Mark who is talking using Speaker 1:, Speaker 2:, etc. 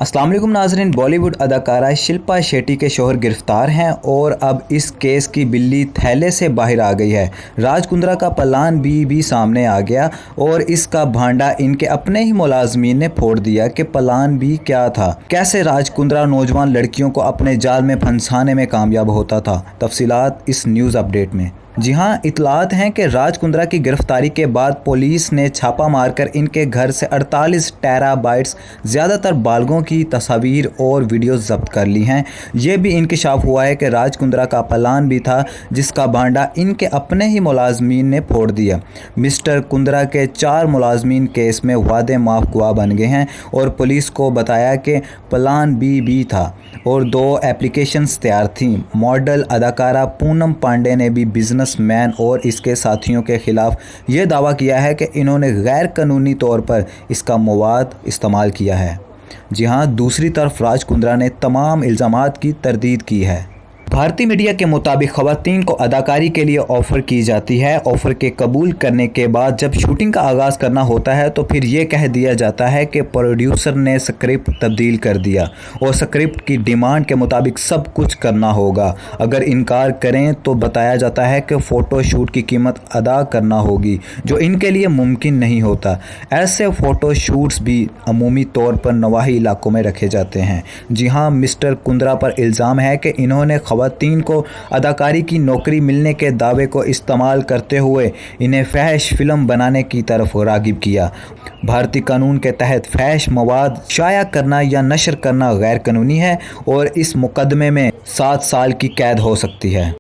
Speaker 1: अस्सलाम वालेकुम नाज़रीन। बॉलीवुड अदाकारा शिल्पा शेट्टी के शौहर गिरफ्तार हैं और अब इस केस की बिल्ली थैले से बाहर आ गई है। राज कुंद्रा का प्लान भी सामने आ गया और इसका भांडा इनके अपने ही मुलाजमीन ने फोड़ दिया कि प्लान बी क्या था, कैसे राज कुंद्रा नौजवान लड़कियों को अपने जाल में फंसाने में कामयाब होता था। तफसीलात इस न्यूज़ अपडेट में। जी हां, इतलात हैं कि राज कुंद्रा की गिरफ्तारी के बाद पुलिस ने छापा मारकर इनके घर से 48 टेराबाइट्स ज़्यादातर बालगों की तस्वीर और वीडियोस जब्त कर ली हैं। ये भी इंकशाफ हुआ है कि राज कुंद्रा का प्लान भी था जिसका भांडा इनके अपने ही मुलाजमीन ने फोड़ दिया। मिस्टर कुंद्रा के 4 मुलाजमीन केस में वादे माफ गवाह बन गए हैं और पुलिस को बताया कि प्लान बी था और 2 एप्लीकेशंस तैयार थीं। मॉडल अदाकारा पूनम पांडे ने भी बिजनेसमैन और इसके साथियों के खिलाफ ये दावा किया है कि इन्होंने गैर कानूनी तौर पर इसका मवाद इस्तेमाल किया है। जी हां, दूसरी तरफ राज कुंद्रा ने तमाम इल्ज़ामात की तरदीद की है। भारतीय मीडिया के मुताबिक ख़वातीन को अदाकारी के लिए ऑफ़र की जाती है। ऑफ़र के कबूल करने के बाद जब शूटिंग का आगाज़ करना होता है तो फिर ये कह दिया जाता है कि प्रोड्यूसर ने स्क्रिप्ट तब्दील कर दिया और स्क्रिप्ट की डिमांड के मुताबिक सब कुछ करना होगा। अगर इनकार करें तो बताया जाता है कि फ़ोटो शूट की कीमत अदा करना होगी, जो इनके लिए मुमकिन नहीं होता। ऐसे फ़ोटो शूट्स भी अमूमी तौर पर नवाही इलाकों में रखे जाते हैं। जी हाँ, मिस्टर कुंद्रा पर इल्ज़ाम है कि इन्होंने ख़वातीन को अदाकारी की नौकरी मिलने के दावे को इस्तेमाल करते हुए इन्हें फहश फिल्म बनाने की तरफ राग़िब किया। भारतीय कानून के तहत फहश मवाद शाया करना या नशर करना गैर कानूनी है और इस मुकदमे में 7 साल की कैद हो सकती है।